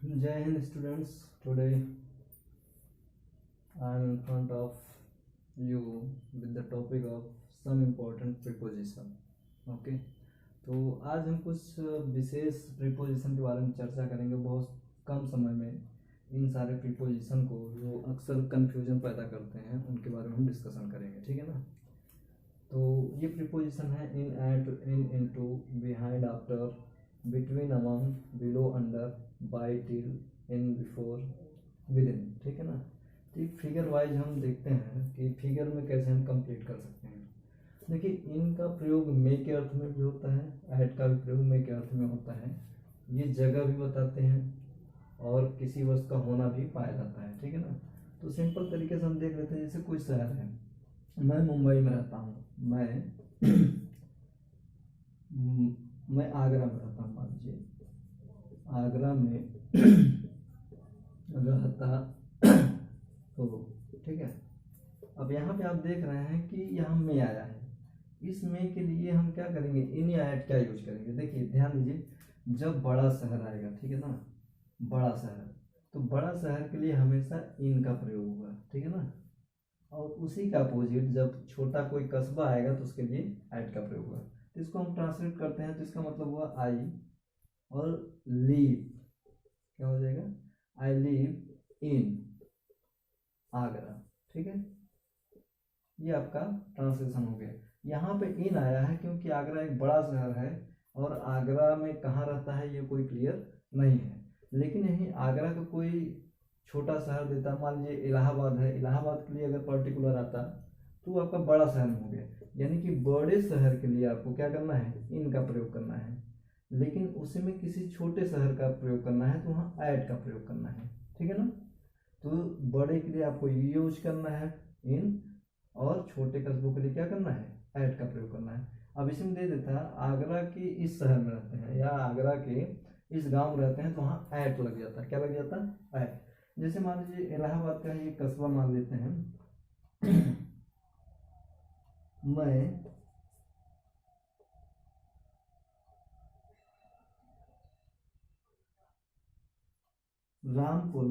Jai Hind students, today I am in front of you with the topic of some important preposition. Okay, तो आज हम कुछ विशेष preposition के बारे में चर्चा करेंगे। बहुत कम समय में इन सारे प्रीपोजिशन को जो अक्सर कन्फ्यूजन पैदा करते हैं उनके बारे में हम डिस्कशन करेंगे, ठीक है ना। तो ये प्रीपोजिशन है in, at, in, into, behind, after, between, among, below, under, by, till, in, before, within, ठीक है ना। तो फिगर वाइज हम देखते हैं कि फिगर में कैसे हम कंप्लीट कर सकते हैं। देखिए, इनका प्रयोग मे के अर्थ में भी होता है, एट का भी प्रयोग मे के अर्थ में होता है। ये जगह भी बताते हैं और किसी वस्तु का होना भी पाया जाता है, ठीक है ना। तो सिंपल तरीके से हम देख लेते हैं। जैसे कोई शहर है, मैं मुंबई में रहता हूँ, मैं आगरा में रहता हूँ, मान लीजिए आगरा में रहता तो, ठीक है। अब यहाँ पे आप देख रहे हैं कि यहाँ में आया है। इस में के लिए हम क्या करेंगे, इन या एट क्या यूज करेंगे। देखिए ध्यान दीजिए, जब बड़ा शहर आएगा, ठीक है ना, बड़ा शहर, तो बड़ा शहर के लिए हमेशा इन का प्रयोग होगा, ठीक है ना। और उसी का अपोजिट जब छोटा कोई कस्बा आएगा तो उसके लिए एट का प्रयोग होगा। तो इसको हम ट्रांसलेट करते हैं तो इसका मतलब हुआ आई और लीव, क्या हो जाएगा, आई लिव इन आगरा, ठीक है। ये आपका ट्रांसलेशन हो गया। यहाँ पे इन आया है क्योंकि आगरा एक बड़ा शहर है और आगरा में कहाँ रहता है ये कोई क्लियर नहीं है। लेकिन यही आगरा का कोई छोटा शहर देता, मान लीजिए इलाहाबाद है, इलाहाबाद के लिए अगर पर्टिकुलर आता तो आपका बड़ा शहर में हो गया। यानी कि बड़े शहर के लिए आपको क्या करना है, इन का प्रयोग करना है। लेकिन उसी में किसी छोटे शहर का प्रयोग करना है तो वहाँ एट का प्रयोग करना है, ठीक है ना। तो बड़े के लिए आपको यूज करना है इन, और छोटे कस्बों के लिए क्या करना है, एट का प्रयोग करना है। अब इसमें दे देता है आगरा के इस शहर में रहते हैं या आगरा के इस गांव में रहते हैं तो वहाँ एट लग जाता है। क्या लग जाता है, एट। जैसे मान लीजिए इलाहाबाद का ये कस्बा मान लेते हैं मैं रामपुर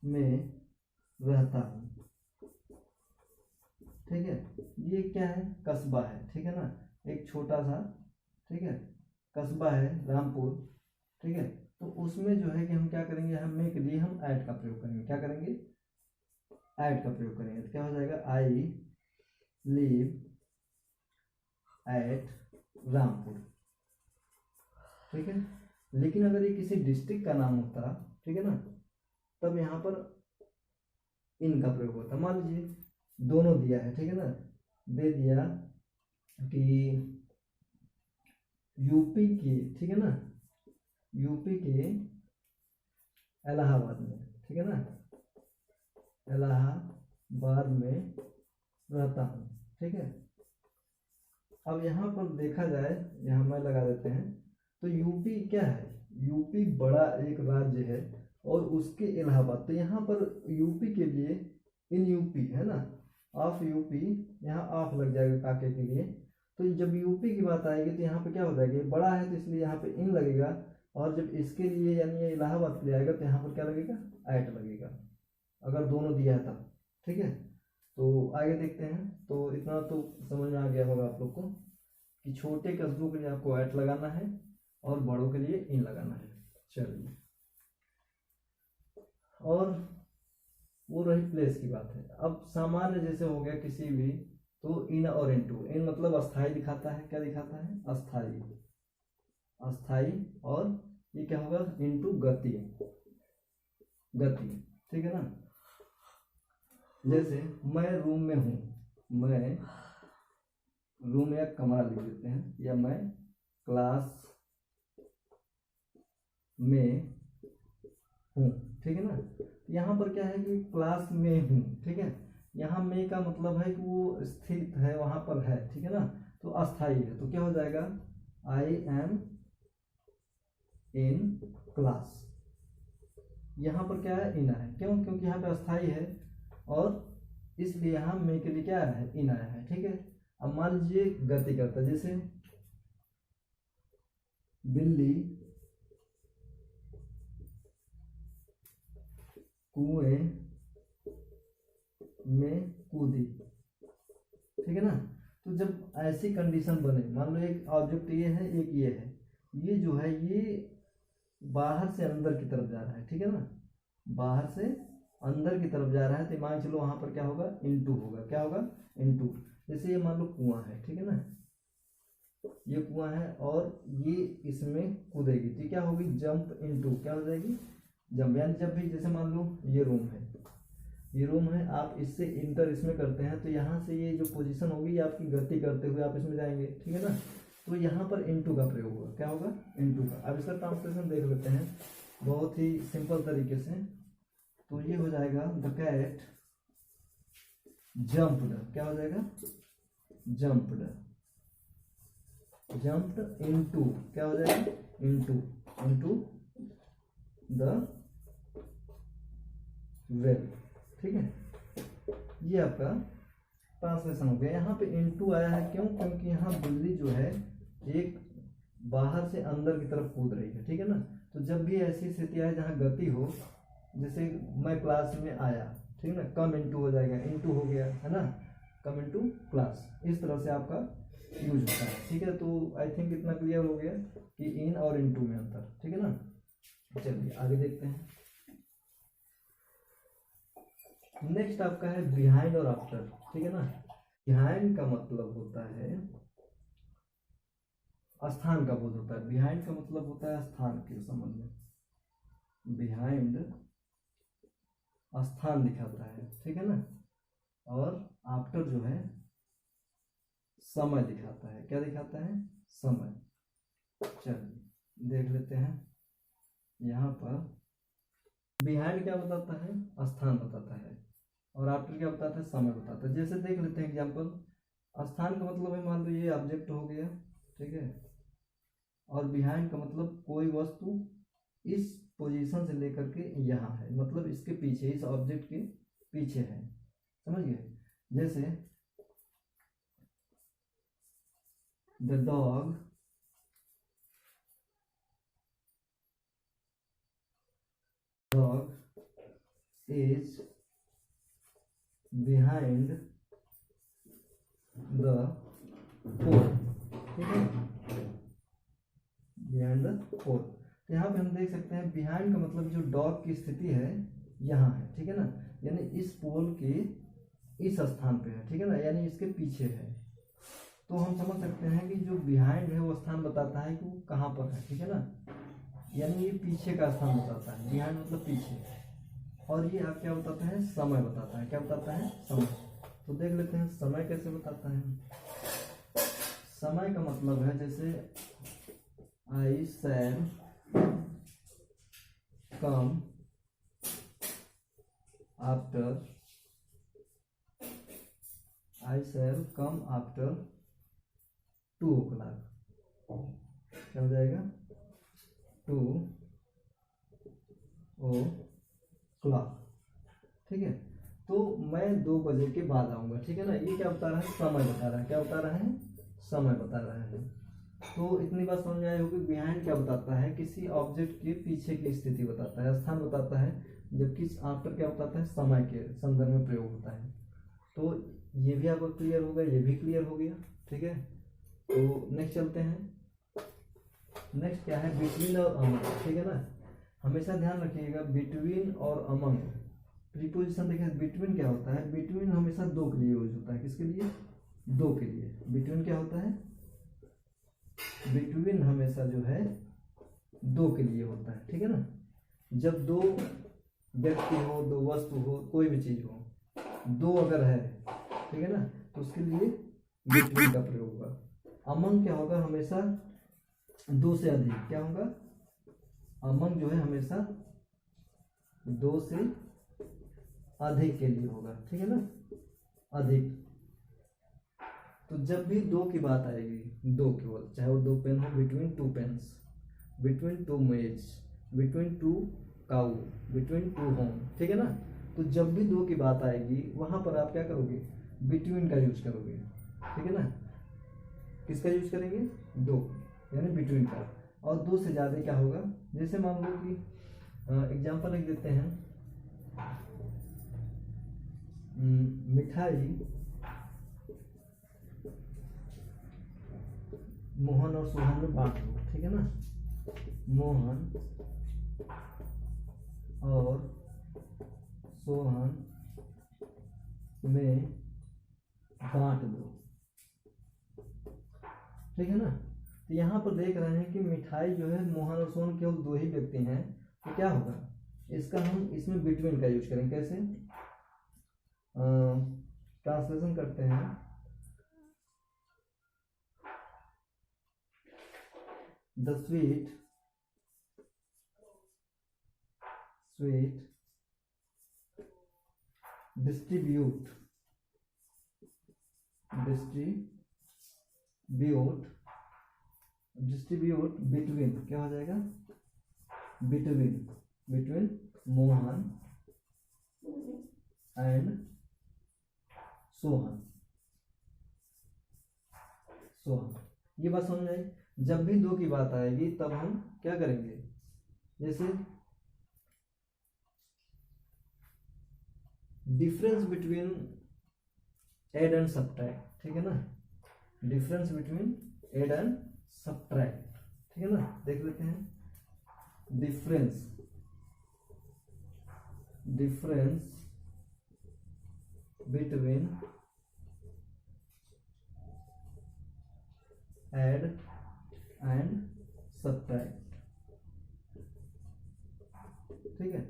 में रहता हूँ, ठीक है। ये क्या है, कस्बा है, ठीक है ना, एक छोटा सा, ठीक है, कस्बा है रामपुर, ठीक है। तो उसमें जो है कि हम क्या करेंगे, हम में के लिए हम ऐड का प्रयोग करेंगे। क्या करेंगे, ऐड का प्रयोग करेंगे। तो क्या हो जाएगा, आई लिव एट रामपुर, ठीक है। लेकिन अगर ये किसी डिस्ट्रिक्ट का नाम होता, ठीक है ना, तब यहाँ पर इन का प्रयोग होता। मान लीजिए दोनों दिया है, ठीक है ना, दे दिया कि यूपी की, ठीक है ना, यूपी के इलाहाबाद में, ठीक है ना, इलाहाबाद में रहता हूँ, ठीक है। अब यहाँ पर देखा जाए, यहाँ मैं लगा देते हैं, तो यूपी क्या है, यूपी बड़ा एक राज्य है और उसके इलाहाबाद, तो यहाँ पर यूपी के लिए इन यूपी है ना, ऑफ यूपी, यहाँ ऑफ लग जाएगा काके के लिए। तो जब यूपी की बात आएगी तो यहाँ पे क्या हो जाएगा, ये बड़ा है तो इसलिए यहाँ पे इन लगेगा, और जब इसके लिए यानी ये इलाहाबाद के लिए आएगा तो यहाँ पर क्या लगेगा, ऐट लगेगा, अगर दोनों दिया है तब, ठीक है। तो आगे देखते हैं। तो इतना तो समझ में आ गया होगा आप लोग को कि छोटे कस्बों के लिए आपको ऐट लगाना है और बड़ों के लिए इन लगाना है। चलिए, और वो रही प्लेस की बात है। अब सामान्य जैसे हो गया किसी भी, तो इन और इनटू, इन मतलब अस्थाई दिखाता है, क्या दिखाता है, अस्थाई, अस्थाई। और ये क्या होगा, इनटू गति, गति, ठीक है ना। जैसे मैं रूम में हूँ, मैं रूम या कमरा लिख देते हैं, या मैं क्लास में हूँ, ठीक है ना। यहाँ पर क्या है कि क्लास में हूँ, ठीक है। यहाँ में का मतलब है कि वो स्थित है, वहां पर है, ठीक है ना, तो अस्थाई है। तो क्या हो जाएगा, आई एम इन क्लास। यहाँ पर क्या है, इन है, क्यों, क्योंकि यहाँ पे अस्थाई है और इसलिए यहाँ में के लिए क्या आया है, इन आया है, ठीक है। अब मान लीजिए गति करता है, जैसे बिल्ली कुएं में कूदी, ठीक है ना। तो जब ऐसी कंडीशन बने, मान लो एक ऑब्जेक्ट ये है, एक ये है, ये जो है ये बाहर से अंदर की तरफ जा रहा है, ठीक है ना, बाहर से अंदर की तरफ जा रहा है, तो मान चलो वहां पर क्या होगा, इनटू होगा, क्या होगा, इनटू। जैसे ये मान लो कुआं है, ठीक है ना, ये कुआं है और ये इसमें कूदेगी, तो क्या होगी, जंप इनटू, क्या हो जाएगी, जंप। यानी जब भी जैसे मान लो ये रूम है, ये रूम है, आप इससे इंटर इसमें करते हैं, तो यहाँ से ये जो पोजीशन होगी, ये आपकी गति करते हुए आप इसमें जाएंगे, ठीक है ना। तो यहाँ पर इनटू का प्रयोग होगा, क्या होगा, इनटू का। अब इसका ट्रांसलेशन देख लेते हैं बहुत ही सिंपल तरीके से। तो ये हो जाएगा द कैट जंप्ड, क्या हो जाएगा, जंप्ड, जंप्ड इनटू, क्या हो जाएगा, इनटू, इनटू द वेल, ठीक है। ये आपका ट्रांसलेशन हो गया। यहाँ पे इनटू आया है क्यों, क्योंकि यहाँ बिल्ली जो है एक बाहर से अंदर की तरफ कूद रही है, ठीक है ना। तो जब भी ऐसी स्थिति आए जहाँ गति हो, जैसे मैं क्लास में आया, ठीक है ना, कम इनटू हो जाएगा, इनटू हो गया है ना, कम इनटू क्लास, इस तरह से आपका यूज होता है, ठीक है। तो आई थिंक इतना क्लियर हो गया कि इन और इनटू में अंतर, ठीक है ना। चलिए आगे देखते हैं। नेक्स्ट आपका है बिहाइंड और आफ्टर, ठीक है ना। बिहाइंड का मतलब होता है स्थान का बोध होता है, बिहाइंड का मतलब होता है स्थान के संबंध में, बिहाइंड स्थान दिखाता है, ठीक है ना। और आफ्टर जो है समय दिखाता है, क्या दिखाता है, समय। चलिए देख लेते हैं। यहाँ पर बिहाइंड क्या बताता है, स्थान बताता है, और आफ्टर क्या बताता है, समय बताता है। जैसे देख लेते हैं एग्जांपल। स्थान का मतलब है, मान लो ये ऑब्जेक्ट हो गया, ठीक है, और बिहाइंड का मतलब कोई वस्तु इस पोजीशन से लेकर के यहाँ है, मतलब इसके पीछे, इस ऑब्जेक्ट के पीछे है, समझ गए। जैसे the dog is behind the pole, ठीक है, बिहाइंड द पोल। तो यहाँ पे हम देख सकते हैं बिहाइंड का मतलब जो डॉग की स्थिति है यहाँ है, ठीक है ना, यानी इस पोल के इस स्थान पे है, ठीक है ना, यानी इसके पीछे है। तो हम समझ सकते हैं कि जो बिहाइंड है वो स्थान बताता है कि वो कहाँ पर है, ठीक है ना, यानी ये पीछे का स्थान बताता है, बिहाइंड मतलब पीछे। और ये आप क्या बताता है, समय बताता है, क्या बताता है, समय। तो देख लेते हैं समय कैसे बताता है। समय का मतलब है, जैसे आई शैल कम आफ्टर, आई शैल कम आफ्टर 2 o'clock, क्या हो जाएगा, 2 o'clock, ठीक है। तो मैं 2 बजे के बाद आऊँगा, ठीक है ना। ये क्या बता रहा है, समय बता रहा है, क्या बता रहा है, समय बता रहा है। तो इतनी बात समझ में आई होगी। बिहाइंड क्या बताता है, किसी ऑब्जेक्ट के पीछे की स्थिति बताता है, स्थान बताता है, जबकि आफ्टर क्या बताता है, समय के संदर्भ में प्रयोग होता है। तो ये भी आपको क्लियर हो गया, ये भी क्लियर हो गया, ठीक है। तो नेक्स्ट चलते हैं। नेक्स्ट क्या है, बिटवीन और अमंग, ठीक है ना। हमेशा ध्यान रखिएगा बिटवीन और अमंग प्रीपोजिशन देखिए। बिटवीन क्या होता है, बिटवीन हमेशा 2 के लिए यूज होता है, किसके लिए, 2 के लिए। बिटवीन क्या होता है, बिटवीन हमेशा जो है 2 के लिए होता है, ठीक है ना। जब 2 व्यक्ति हो, 2 वस्तु हो, कोई भी चीज हो, 2 अगर है, ठीक है ना, तो उसके लिए बिटवीन का प्रयोग होगा। अमंग क्या होगा, हमेशा 2 से अधिक, क्या होगा, अमंग जो है हमेशा 2 से अधिक के लिए होगा, ठीक है ना, अधिक। तो जब भी 2 की बात आएगी, 2 केवल, चाहे वो 2 पेन हो, बिटवीन 2 पेन्स, बिटवीन 2 मेज, बिटवीन 2 काऊ, बिटवीन 2 होम, ठीक है ना। तो जब भी 2 की बात आएगी वहां पर आप क्या करोगे, बिटवीन का यूज करोगे, ठीक है ना। किसका यूज करेंगे, 2, यानी बिटवीन का। और 2 से ज़्यादा क्या होगा, जैसे मान लो कि एग्जाम्पल लिख देते हैं, मिठाई मोहन और सोहन में बांट दो, ठीक है ना, मोहन और सोहन में बांट दो, ठीक है ना। तो यहाँ पर देख रहे हैं कि मिठाई जो है मोहन और सोहन केवल दो ही व्यक्ति हैं, तो क्या होगा, इसका हम इसमें बिटवीन का यूज करेंगे। कैसे, ट्रांसलेशन करते हैं, द स्वीट डिस्ट्रीब्यूट बिटवीन, क्या हो जाएगा, बिटवीन मोहन एंड सोहन। ये बात समझ आई। जब भी दो की बात आएगी तब हम क्या करेंगे, जैसे difference between add and subtract, ठीक है ना, difference between add and subtract, ठीक है ना। देख लेते हैं, difference between add and subtract, ठीक है।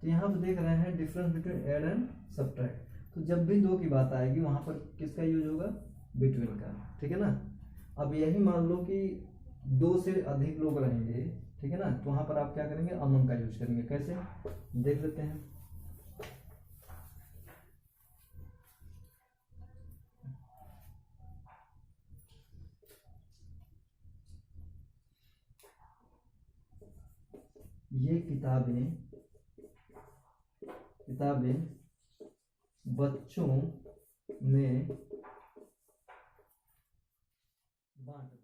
तो यहाँ पर देख रहे हैं difference between add and subtract, तो जब भी दो की बात आएगी वहां पर किसका यूज होगा, बिटवीन का, ठीक है ना। अब यही मान लो कि दो से अधिक लोग रहेंगे, ठीक है ना, तो वहां पर आप क्या करेंगे, अमंग का यूज करेंगे। कैसे, देख लेते हैं, ये किताबें बच्चों में बांट